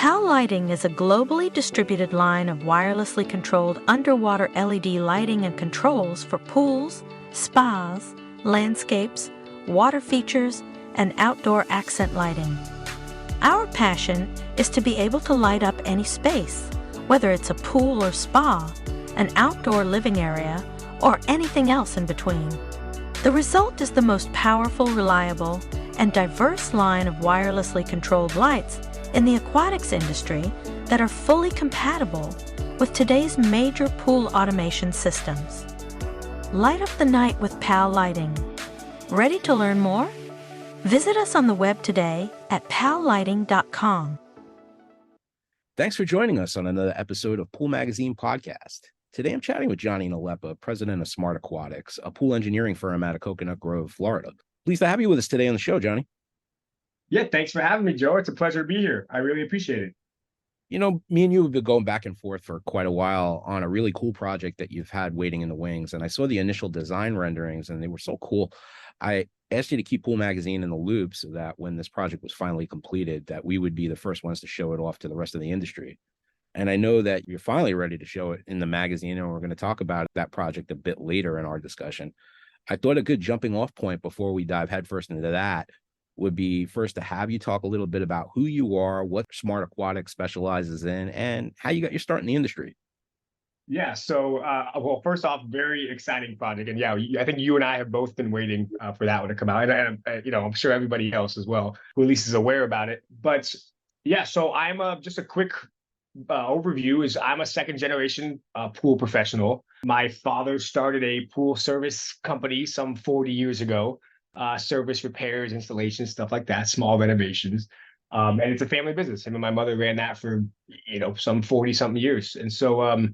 PAL Lighting is a globally distributed line of wirelessly controlled underwater LED lighting and controls for pools, spas, landscapes, water features, and outdoor accent lighting. Our passion is to be able to light up any space, whether it's a pool or spa, an outdoor living area, or anything else in between. The result is the most powerful, reliable, and diverse line of wirelessly controlled lights in the aquatics industry that are fully compatible with today's major pool automation systems. Light up the night with PAL Lighting. Ready to learn more? Visit us on the web today at pallighting.com. Thanks for joining us on another episode of Pool Magazine Podcast. Today I'm chatting with Jonny Nalepa, president of Smart Aquatics, a pool engineering firm out of Coconut Grove, Florida. Pleased to have you with us today on the show, Jonny. Yeah, thanks for having me, Joe. It's a pleasure to be here. I really appreciate it. You know, me and you have been going back and forth for quite a while on a really cool project that you've had waiting in the wings. And I saw the initial design renderings and they were so cool. I asked you to keep Pool Magazine in the loop so that when this project was finally completed, that we would be the first ones to show it off to the rest of the industry. And I know that you're finally ready to show it in the magazine, and we're going to talk about that project a bit later in our discussion. I thought a good jumping off point before we dive headfirst into that would be first to have you talk a little bit about who you are, what Smart Aquatics specializes in, and how you got your start in the industry. Yeah, so, well, first off, very exciting project. And yeah, I think you and I have both been waiting for that one to come out. And I'm sure everybody else as well, who at least is aware about it. But yeah, so I'm just a quick overview is I'm a second generation pool professional. My father started a pool service company some 40 years ago. Service repairs, installations, stuff like that, small renovations. And it's a family business. Him and my mother ran that for, some 40 something years. And so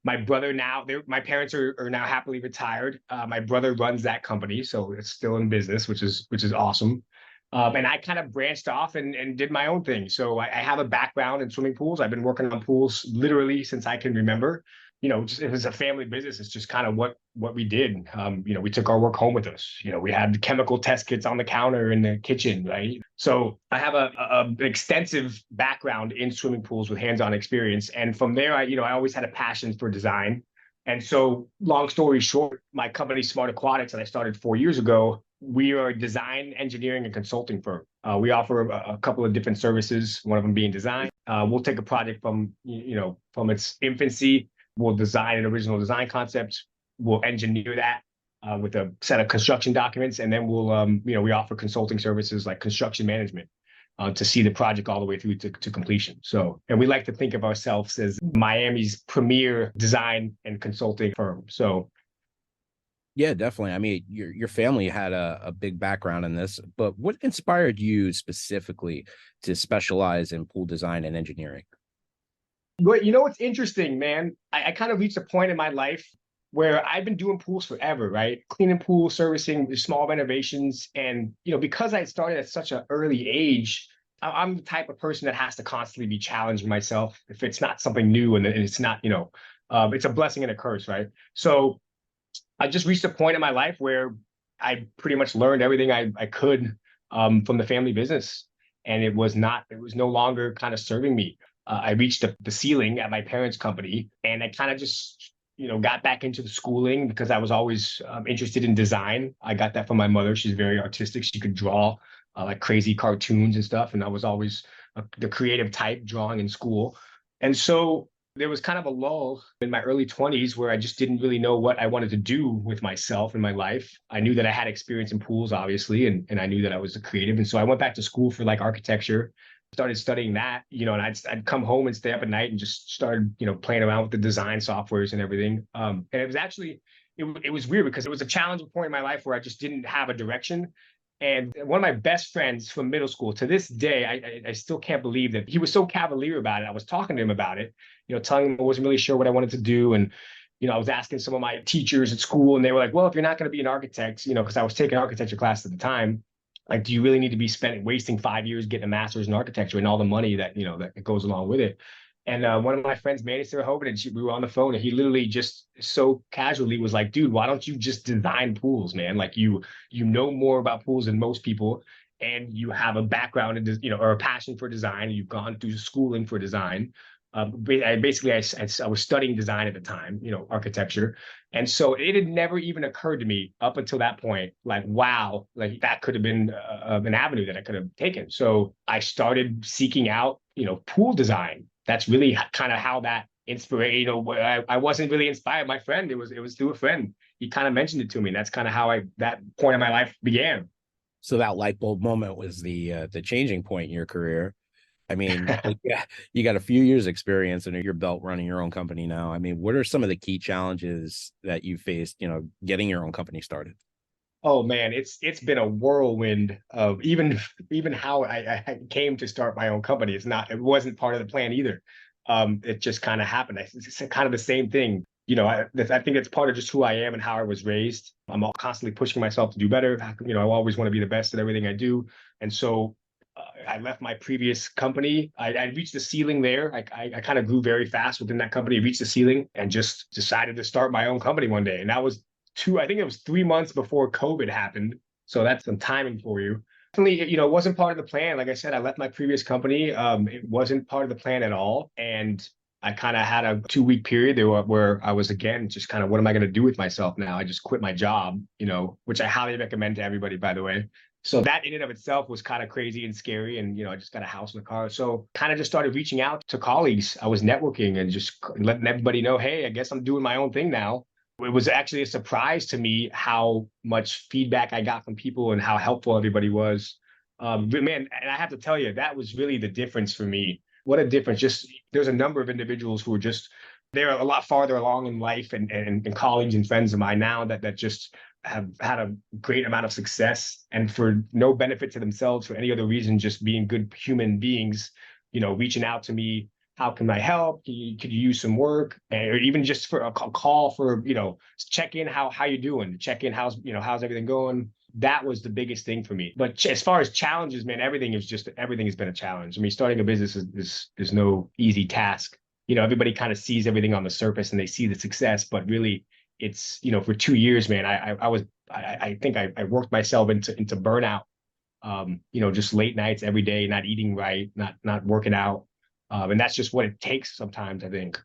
my brother now, my parents are now happily retired. My brother runs that company, so it's still in business, which is awesome. And I kind of branched off and did my own thing. So I have a background in swimming pools. I've been working on pools literally since I can remember. It was a family business. It's just kind of what we did. We took our work home with us. We had chemical test kits on the counter in the kitchen, right? So I have an extensive background in swimming pools with hands-on experience. And from there, I always had a passion for design. And so long story short, my company, Smart Aquatics, that I started 4 years ago, we are a design, engineering, and consulting firm. We offer a couple of different services, one of them being design. We'll take a project from its infancy. We'll design an original design concept. We'll engineer that with a set of construction documents, and then we'll, we offer consulting services like construction management to see the project all the way through to completion. So, and we like to think of ourselves as Miami's premier design and consulting firm. So, yeah, definitely. I mean, your family had a big background in this, but what inspired you specifically to specialize in pool design and engineering? But what's interesting, man? I kind of reached a point in my life where I've been doing pools forever, right? Cleaning pools, servicing small renovations. And, because I started at such an early age, I'm the type of person that has to constantly be challenging myself if it's not something new and it's not, it's a blessing and a curse, right? So I just reached a point in my life where I pretty much learned everything I could from the family business. And it was no longer kind of serving me. I reached the ceiling at my parents' company, and I kind of just, got back into the schooling because I was always interested in design. I got that from my mother. She's very artistic. She could draw like crazy cartoons and stuff. And I was always the creative type drawing in school. And so there was kind of a lull in my early 20s where I just didn't really know what I wanted to do with myself in my life. I knew that I had experience in pools, obviously, and I knew that I was a creative. And so I went back to school for like architecture. Started studying that, and I'd come home and stay up at night and just started, playing around with the design softwares and everything. And it was actually, it was weird because it was a challenging point in my life where I just didn't have a direction. And one of my best friends from middle school, to this day, I still can't believe that he was so cavalier about it. I was talking to him about it, telling him I wasn't really sure what I wanted to do. And, I was asking some of my teachers at school, and they were like, well, if you're not going to be an architect, because I was taking architecture class at the time, like, do you really need to be wasting 5 years getting a master's in architecture and all the money that, that goes along with it? And one of my friends, Manny Sarahovan, we were on the phone, and he literally just so casually was like, dude, why don't you just design pools, man? Like you know more about pools than most people. and you have a background in, or a passion for design, and you've gone through schooling for design. I was studying design at the time, architecture. And so it had never even occurred to me up until that point, like, wow, like that could have been an avenue that I could have taken. So I started seeking out, pool design. That's really kind of how that inspiration, I wasn't really inspired. My friend, it was through a friend. He kind of mentioned it to me. And that's kind of how that point in my life began. So that light bulb moment was the changing point in your career. I mean, yeah, you got a few years experience under your belt running your own company now. I mean, what are some of the key challenges that you faced, getting your own company started? Oh man, it's been a whirlwind of even how I came to start my own company. It wasn't part of the plan either. It just kind of happened. It's kind of the same thing. I think it's part of just who I am and how I was raised. I'm constantly pushing myself to do better. I always want to be the best at everything I do. And so I left my previous company. I reached the ceiling there. I kind of grew very fast within that company, reached the ceiling, and just decided to start my own company one day. And that was I think it was 3 months before COVID happened. So that's some timing for you. Definitely, it wasn't part of the plan. Like I said, I left my previous company. It wasn't part of the plan at all. And I kind of had a 2-week period there where I was, again, just kind of, what am I going to do with myself now? I just quit my job, which I highly recommend to everybody, by the way. So that in and of itself was kind of crazy and scary. And, I just got a house and a car. So kind of just started reaching out to colleagues. I was networking and just letting everybody know, hey, I guess I'm doing my own thing now. It was actually a surprise to me how much feedback I got from people and how helpful everybody was. But man, and I have to tell you, that was really the difference for me. What a difference. Just there's a number of individuals who are just, they're a lot farther along in life, and colleagues and friends of mine now that just have had a great amount of success, and for no benefit to themselves, for any other reason, just being good human beings, reaching out to me. How can I help? Could you use some work? Or even just for a call for, check in, how you doing? Check in, how's everything going? That was the biggest thing for me. But as far as challenges, man, everything has been a challenge. I mean, starting a business is no easy task. Everybody kind of sees everything on the surface and they see the success, but really it's, for 2 years, man, I think I worked myself into burnout. Just late nights every day, not eating right, not working out. And that's just what it takes sometimes, I think.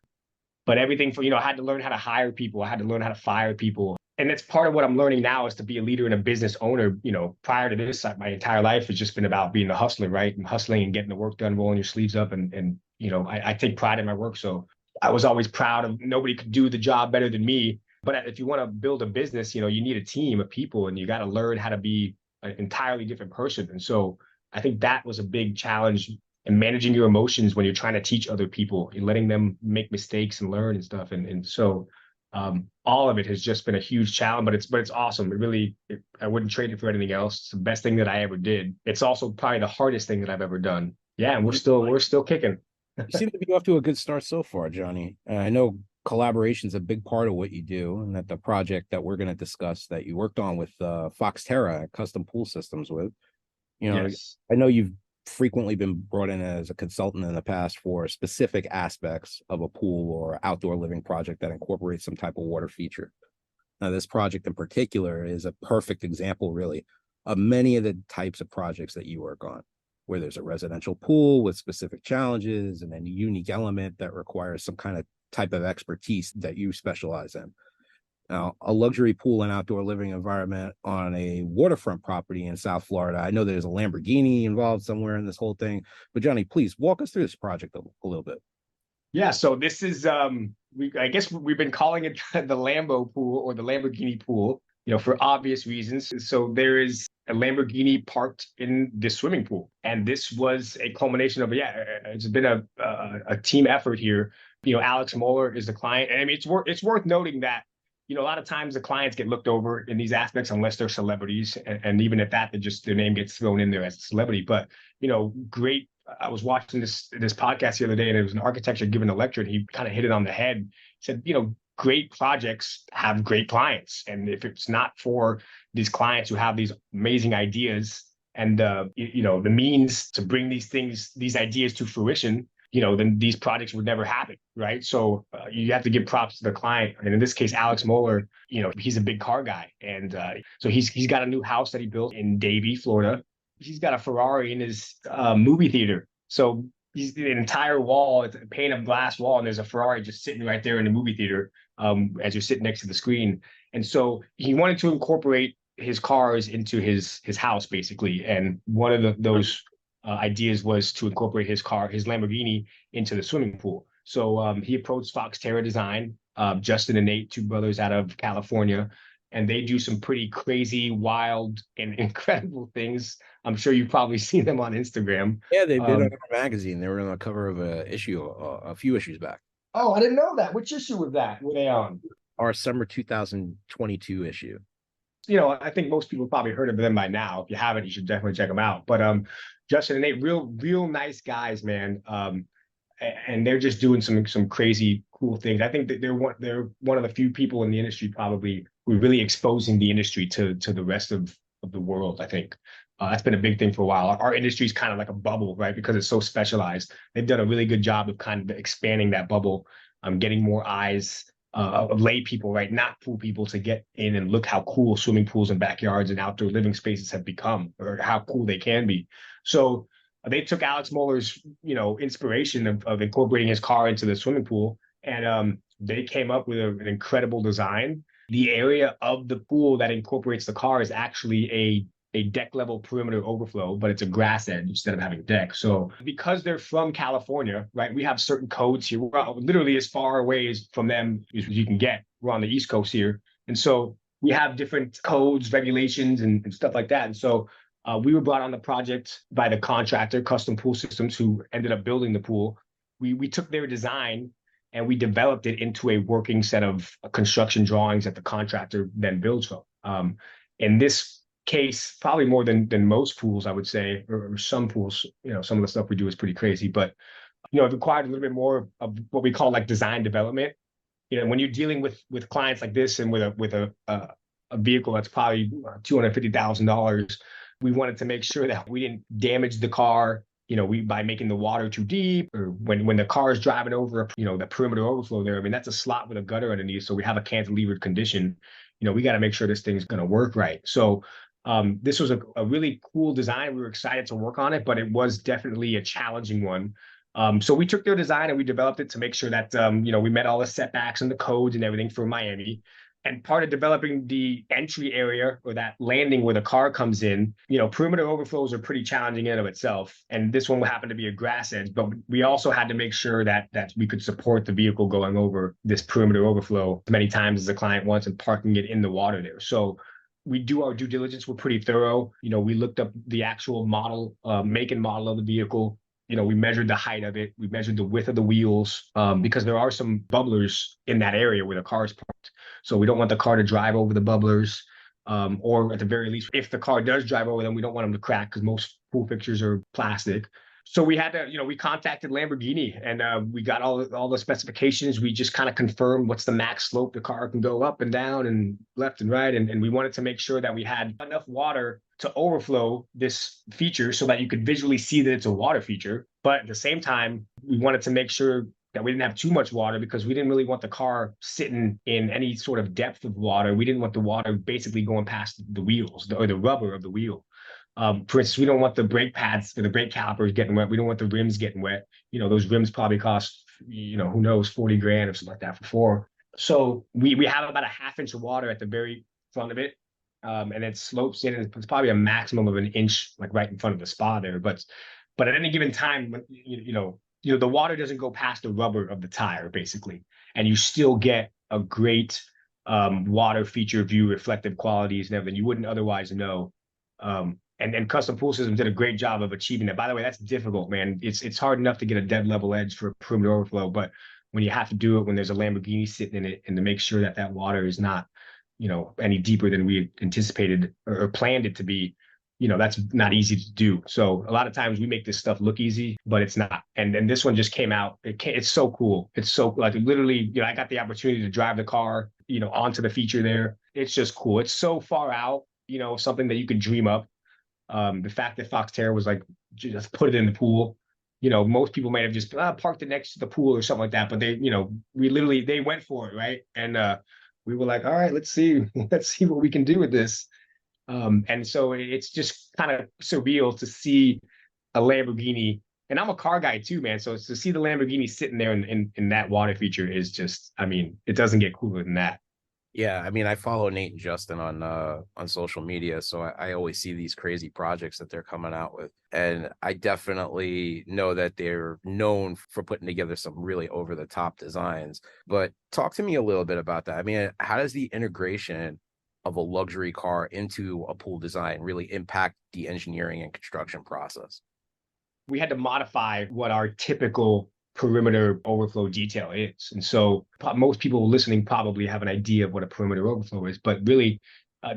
But everything I had to learn how to hire people. I had to learn how to fire people. And that's part of what I'm learning now, is to be a leader and a business owner. Prior to this, my entire life has just been about being a hustler, right? And hustling and getting the work done, rolling your sleeves up. And I take pride in my work. So I was always proud of, nobody could do the job better than me. But if you want to build a business, you need a team of people, and you got to learn how to be an entirely different person. And so I think that was a big challenge, and managing your emotions when you're trying to teach other people and letting them make mistakes and learn and stuff. And so all of it has just been a huge challenge, but it's awesome. I wouldn't trade it for anything else. It's the best thing that I ever did. It's also probably the hardest thing that I've ever done. Yeah. And we're still kicking. You seem to be off to a good start so far, Jonny. I know collaboration is a big part of what you do, and that the project that we're going to discuss that you worked on with Foxterra Custom Pool Systems with, Yes. I know you've frequently been brought in as a consultant in the past for specific aspects of a pool or outdoor living project that incorporates some type of water feature. Now, this project in particular is a perfect example, really, of many of the types of projects that you work on, where there's a residential pool with specific challenges and a unique element that requires some kind of type of expertise that you specialize in. Now, a luxury pool and outdoor living environment on a waterfront property in South Florida. I know there's a Lamborghini involved somewhere in this whole thing, but Jonny, please walk us through this project a little bit. Yeah. So this is, I guess we've been calling it the Lambo pool, or the Lamborghini pool, for obvious reasons. So there is a Lamborghini parked in this swimming pool, and this was a culmination of, it's been a team effort here. Alex Moeller is the client, and I mean, it's worth noting that a lot of times the clients get looked over in these aspects unless they're celebrities. And even at that, their name gets thrown in there as a celebrity. But, great. I was watching this podcast the other day, and it was an architecture giving a lecture, and he kind of hit it on the head. He said, great projects have great clients. And if it's not for these clients who have these amazing ideas and, the means to bring these ideas to fruition, then these projects would never happen, right? So you have to give props to the client. And in this case, Alex Moeller, he's a big car guy. And so he's got a new house that he built in Davie, Florida. he's got a Ferrari in his movie theater. So he's the entire wall, it's a pane of glass wall, and there's a Ferrari just sitting right there in the movie theater as you're sitting next to the screen. And so he wanted to incorporate his cars into his house basically. And one of those ideas was to incorporate his Lamborghini, into the swimming pool. So he approached Foxterra Design, Justin and Nate, two brothers out of California, and they do some pretty crazy, wild, and incredible things. I'm sure you've probably seen them on Instagram. Yeah, they've been on our magazine. They were on the cover of a few issues back. Oh, I didn't know that. Which issue was that? Were they on? Our summer 2022 issue. I think most people probably heard of them by now. If you haven't, you should definitely check them out. But Justin and Nate, real nice guys, man. And they're just doing some crazy cool things. I think that they're one of the few people in the industry probably who are really exposing the industry to the rest of the world. I think that's been a big thing for a while. Our industry is kind of like a bubble, right? Because it's so specialized. They've done a really good job of kind of expanding that bubble, getting more eyes of lay people, right? Not pool people, to get in and look how cool swimming pools and backyards and outdoor living spaces have become, or how cool they can be. So they took Alex Muller's, inspiration of incorporating his car into the swimming pool, and they came up with an incredible design. The area of the pool that incorporates the car is actually a deck level perimeter overflow, but it's a grass edge instead of having a deck. So because they're from California, right, we have certain codes here. We're literally as far away from them as you can get. We're on the East Coast here. And so we have different codes, regulations, and stuff like that. And so we were brought on the project by the contractor, Custom Pool Systems, who ended up building the pool. We took their design and we developed it into a working set of construction drawings that the contractor then builds from. In this case, probably more than most pools, I would say, or some pools, some of the stuff we do is pretty crazy, but it required a little bit more of what we call like design development. When you're dealing with clients like this and with a vehicle that's probably $250,000, we wanted to make sure that we didn't damage the car, by making the water too deep, or when the car is driving over, the perimeter overflow there. I mean, that's a slot with a gutter underneath, so we have a cantilevered condition. We got to make sure this thing's going to work right. So this was a really cool design. We were excited to work on it, but it was definitely a challenging one. So we took their design and we developed it to make sure that, we met all the setbacks and the codes and everything for Miami. And part of developing the entry area, or that landing where the car comes in, perimeter overflows are pretty challenging in and of itself. And this one happened to be a grass edge, but we also had to make sure that we could support the vehicle going over this perimeter overflow as many times as the client wants and parking it in the water there. So we do our due diligence. We're pretty thorough. We looked up the actual model, make and model of the vehicle. We measured the height of it. We measured the width of the wheels, because there are some bubblers in that area where the car is parked. So we don't want the car to drive over the bubblers, or at the very least, if the car does drive over them, we don't want them to crack, because most pool fixtures are plastic. So we had to, we contacted Lamborghini, and we got all the specifications. We just kind of confirmed what's the max slope the car can go up and down and left and right. And we wanted to make sure that we had enough water to overflow this feature so that you could visually see that it's a water feature. But at the same time, we wanted to make sure that we didn't have too much water, because we didn't really want the car sitting in any sort of depth of water. We didn't want the water basically going past the wheels or the rubber of the wheel. For instance, we don't want the brake pads or the brake calipers getting wet. We don't want the rims getting wet. Those rims probably cost, who knows, 40 grand or something like that for 4. So we have about a half inch of water at the very front of it. And it slopes in, and it's probably a maximum of an inch, like right in front of the spa there. But at any given time, the water doesn't go past the rubber of the tire, basically. And you still get a great water feature view, reflective qualities and everything you wouldn't otherwise know. And Custom Pool Systems did a great job of achieving that. By the way, that's difficult, man. It's hard enough to get a dead level edge for a perimeter overflow, but when you have to do it when there's a Lamborghini sitting in it, and to make sure that water is not, any deeper than we had anticipated or planned it to be, that's not easy to do. So a lot of times we make this stuff look easy, but it's not. And this one just came out. It's so cool. It's so, like, literally, I got the opportunity to drive the car, onto the feature there. It's just cool. It's so far out, something that you could dream up. The fact that Foxterra was like, just put it in the pool. Most people might have just parked it next to the pool or something like that. But they, they went for it, right? And we were like, all right, let's see what we can do with this. And so it's just kind of surreal to see a Lamborghini. And I'm a car guy too, man. So to see the Lamborghini sitting there in that water feature is just, I mean, it doesn't get cooler than that. Yeah, I mean, I follow Nate and Justin on social media, so I always see these crazy projects that they're coming out with, and I definitely know that they're known for putting together some really over the top designs. But talk to me a little bit about that. I mean, how does the integration of a luxury car into a pool design really impact the engineering and construction process? We had to modify what our typical perimeter overflow detail is. And so most people listening probably have an idea of what a perimeter overflow is, but really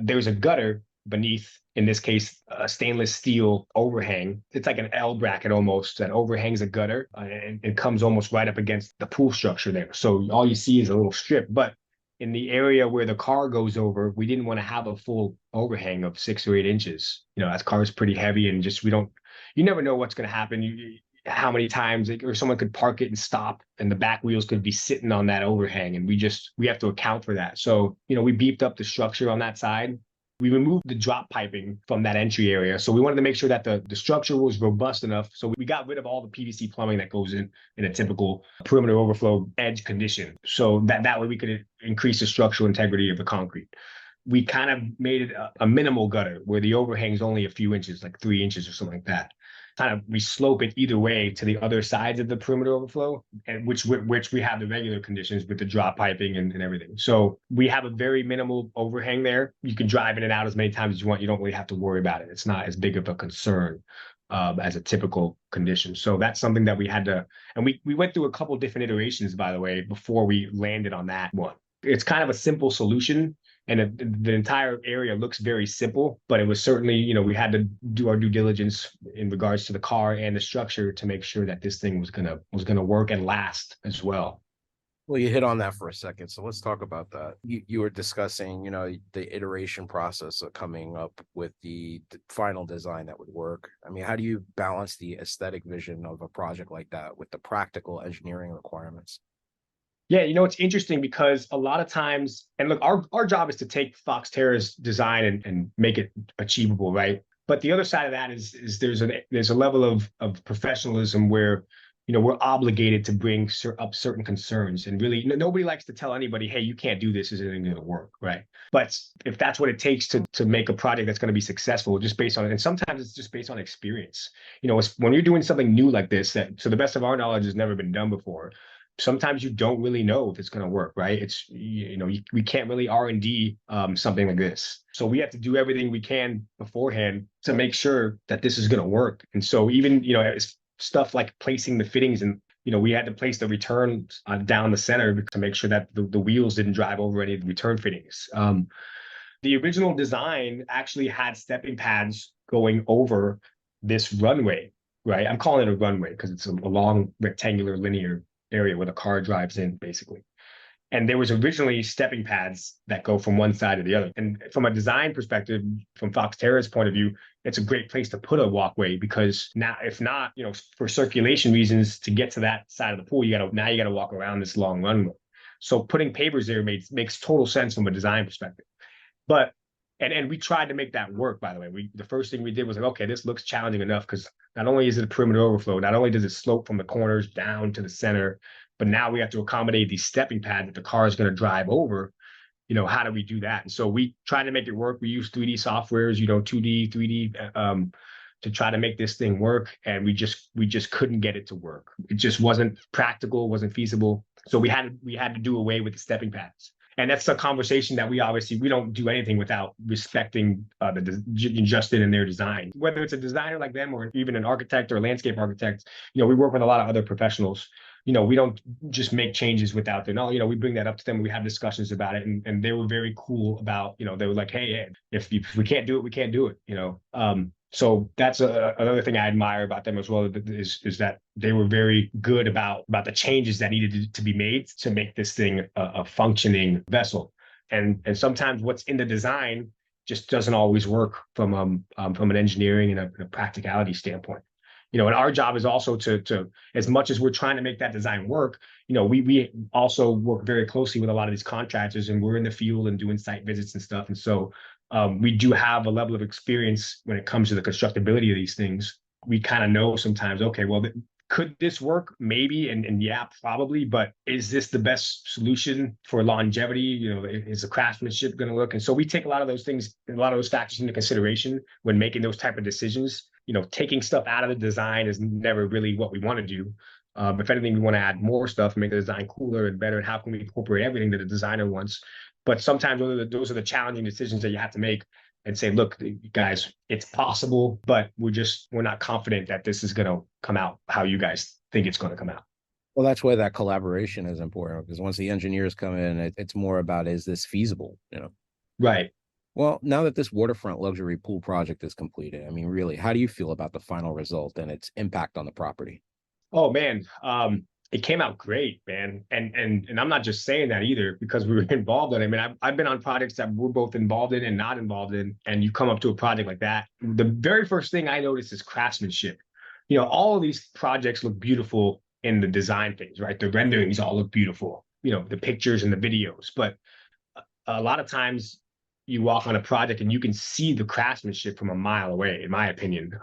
there's a gutter beneath, in this case, a stainless steel overhang. It's like an L bracket almost that overhangs a gutter and it comes almost right up against the pool structure there. So all you see is a little strip, but in the area where the car goes over, we didn't want to have a full overhang of 6 or 8 inches. That car is pretty heavy and just, you never know what's going to happen. How many times or someone could park it and stop and the back wheels could be sitting on that overhang. And we have to account for that. So, we beefed up the structure on that side. We removed the drop piping from that entry area. So we wanted to make sure that the structure was robust enough. So we got rid of all the PVC plumbing that goes in a typical perimeter overflow edge condition. So that way we could increase the structural integrity of the concrete. We kind of made it a minimal gutter where the overhang is only a few inches, like 3 inches or something like that. We slope it either way to the other sides of the perimeter overflow, and which we have the regular conditions with the drop piping and everything. So we have a very minimal overhang there. You can drive in and out as many times as you want. You don't really have to worry about it. It's not as big of a concern as a typical condition. So that's something that we had to, and we went through a couple different iterations, by the way, before we landed on that one. It's kind of a simple solution. And the entire area looks very simple, but it was certainly, we had to do our due diligence in regards to the car and the structure to make sure that this thing was gonna work and last as well. Well, you hit on that for a second, so let's talk about that. You were discussing, the iteration process of coming up with the final design that would work. I mean, how do you balance the aesthetic vision of a project like that with the practical engineering requirements? Yeah, it's interesting because a lot of times, and look, our job is to take Foxterra's design and make it achievable, right? But the other side of that is there's a level of professionalism where we're obligated to bring up certain concerns, and really nobody likes to tell anybody, hey, you can't do this, this isn't going to work, right? But if that's what it takes to make a project that's going to be successful, just based on it, and sometimes it's just based on experience. When you're doing something new like this, that to the best of our knowledge has never been done before, sometimes you don't really know if it's going to work, right? It's, we can't really R&D something like this. So we have to do everything we can beforehand to make sure that this is going to work. And so even, it's stuff like placing the fittings, and, we had to place the return down the center to make sure that the wheels didn't drive over any of the return fittings. The original design actually had stepping pads going over this runway, right? I'm calling it a runway because it's a long rectangular linear area where the car drives in, basically. And there was originally stepping pads that go from one side to the other. And from a design perspective, from Foxterra's point of view, it's a great place to put a walkway, because now, if not, for circulation reasons, to get to that side of the pool, you gotta walk around this long runway. So putting pavers there makes total sense from a design perspective. But and we tried to make that work, by the way. The first thing we did was like, okay, this looks challenging enough, because not only is it a perimeter overflow, not only does it slope from the corners down to the center, but now we have to accommodate these stepping pads that the car is going to drive over. How do we do that? And so we tried to make it work. We use 3D softwares, 2D, 3D, to try to make this thing work. And we just couldn't get it to work. It just wasn't practical, wasn't feasible. So we had to do away with the stepping pads. And that's a conversation that we don't do anything without respecting Justin and their design. Whether it's a designer like them or even an architect or a landscape architect, we work with a lot of other professionals. We don't just make changes without their knowledge. We bring that up to them. We have discussions about it, and they were very cool about, they were like, hey, if we can't do it, we can't do it. So that's another thing I admire about them as well, is that they were very good about the changes that needed to be made to make this thing a functioning vessel. And sometimes what's in the design just doesn't always work from an engineering and a practicality standpoint. And our job is also to, as much as we're trying to make that design work, we also work very closely with a lot of these contractors, and we're in the field and doing site visits and stuff. And so we do have a level of experience when it comes to the constructability of these things. We kind of know sometimes, okay, well, could this work? Maybe, and yeah, probably, but is this the best solution for longevity? You know, is the craftsmanship going to look? And so we take a lot of those things, a lot of those factors into consideration when making those type of decisions. You know, taking stuff out of the design is never really what we want to do. If anything, we want to add more stuff, make the design cooler and better. And how can we incorporate everything that the designer wants? But sometimes those are the challenging decisions that you have to make and say, look, guys, it's possible, but we're not confident that this is going to come out how you guys think it's going to come out. Well, that's why that collaboration is important, because once the engineers come in, it's more about, is this feasible, you know? Right. Well, now that this waterfront luxury pool project is completed, I mean, really, how do you feel about the final result and its impact on the property? Oh man, it came out great, man. And I'm not just saying that either because we were involved in it. I mean, I've been on projects that we're both involved in and not involved in, and you come up to a project like that. The very first thing I noticed is craftsmanship. You know, all of these projects look beautiful in the design phase, right? The renderings all look beautiful, you know, the pictures and the videos. But a lot of times you walk on a project and you can see the craftsmanship from a mile away, in my opinion.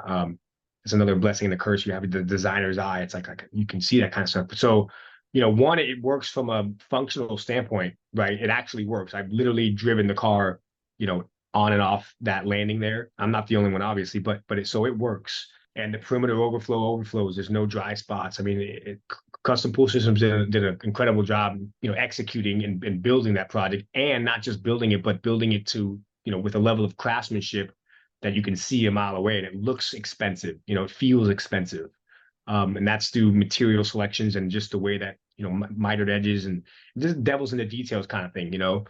It's another blessing and a curse. You have the designer's eye. It's like you can see that kind of stuff. So, you know, one, it works from a functional standpoint, right? It actually works. I've literally driven the car, you know, on and off that landing there. I'm not the only one, obviously, but so it works. And the perimeter overflows. There's no dry spots. I mean, Custom Pool Systems did an incredible job, you know, executing and building that project, and not just building it, but building it to, you know, with a level of craftsmanship that you can see a mile away, and it looks expensive. You know, it feels expensive, and that's through material selections and just the way that, you know, mitered edges and just devil's in the details kind of thing. You know,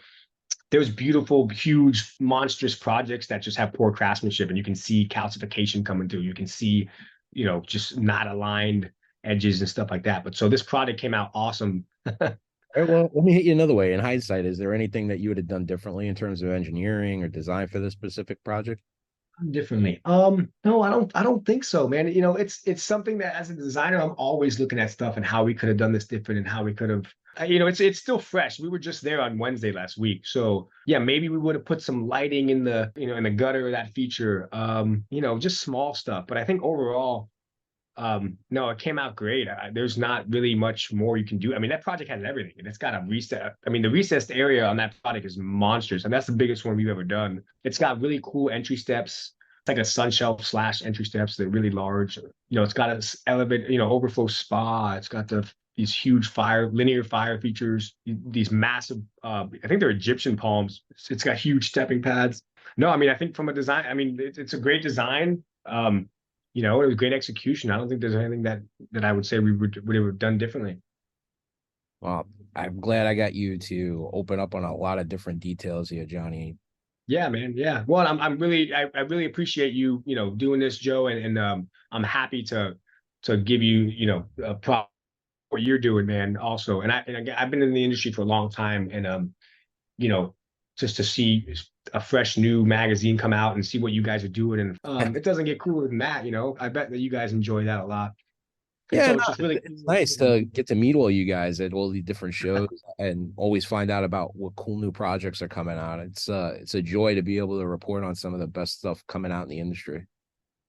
there's beautiful, huge, monstrous projects that just have poor craftsmanship, and you can see calcification coming through. You can see, you know, just not aligned edges and stuff like that. But so this product came out awesome. All right, well, let me hit you another way. In hindsight, is there anything that you would have done differently in terms of engineering or design for this specific project? Differently. No, I don't think so, man. You know, it's something that as a designer, I'm always looking at stuff and how we could have done this different and how we could have, you know, it's still fresh. We were just there on Wednesday last week. So yeah, maybe we would have put some lighting in the, you know, in the gutter of that feature. You know, just small stuff. But I think overall, no, it came out great. There's not really much more you can do. I mean, that project has everything, and it's got a reset. I mean, the recessed area on that product is monstrous, and that's the biggest one we've ever done. It's got really cool entry steps. It's like a sun shelf slash entry steps. They're really large. You know, it's got a elevated, you know, overflow spa. It's got these huge linear fire features. These massive, I think they're Egyptian palms. It's got huge stepping pads. No, I mean, I think from a design, I mean, it's a great design. You know, it was great execution. I don't think there's anything that I would say we would have done differently. Well, I'm glad I got you to open up on a lot of different details here, Johnny. Yeah, man. Yeah. Well, I'm really I really appreciate you, you know, doing this, Joe, and I'm happy to give you, you know, prop what you're doing, man. Also, I've been in the industry for a long time, and you know, just to see a fresh new magazine come out and see what you guys are doing, and it doesn't get cooler than that, you know. I bet that you guys enjoy that a lot. And Yeah, so no, it's just really it's nice to get to meet all you guys at all the different shows and always find out about what cool new projects are coming out. It's a joy to be able to report on some of the best stuff coming out in the industry.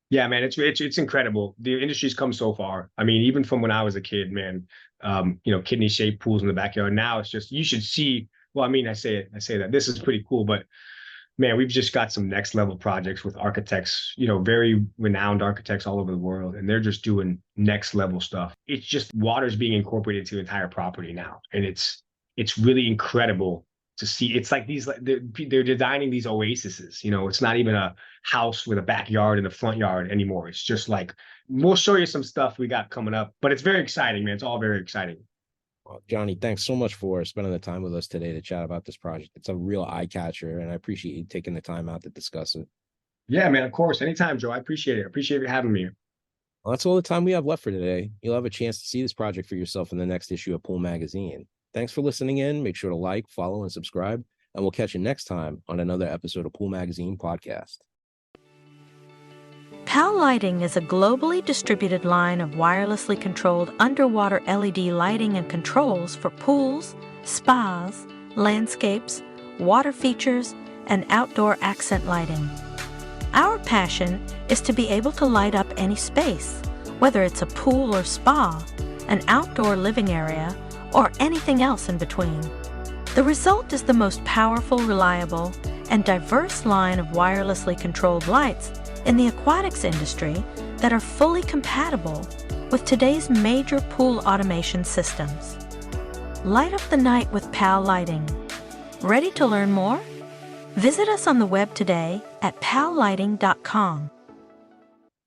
Yeah, man, it's incredible. The industry's come so far. I mean, even from when I was a kid, man, you know, kidney shaped pools in the backyard. Now it's just, you should see. Well, I mean, I say that this is pretty cool, but man, we've just got some next level projects with architects, you know, very renowned architects all over the world, and they're just doing next level stuff. It's just water's being incorporated into the entire property now, and it's really incredible to see. It's like they're designing these oases. You know, it's not even a house with a backyard and a front yard anymore. It's just like, we'll show you some stuff we got coming up, but it's very exciting, man. It's all very exciting. Well, Johnny, thanks so much for spending the time with us today to chat about this project. It's a real eye catcher, and I appreciate you taking the time out to discuss it. Yeah, man. Of course, anytime, Joe. I appreciate it. I appreciate you having me. Well, that's all the time we have left for today. You'll have a chance to see this project for yourself in the next issue of Pool Magazine. Thanks for listening in. Make sure to like, follow, and subscribe, and we'll catch you next time on another episode of Pool Magazine Podcast. PAL Lighting is a globally distributed line of wirelessly controlled underwater LED lighting and controls for pools, spas, landscapes, water features, and outdoor accent lighting. Our passion is to be able to light up any space, whether it's a pool or spa, an outdoor living area, or anything else in between. The result is the most powerful, reliable, and diverse line of wirelessly controlled lights in the aquatics industry that are fully compatible with today's major pool automation systems. Light up the night with PAL Lighting. Ready to learn more? Visit us on the web today at pallighting.com.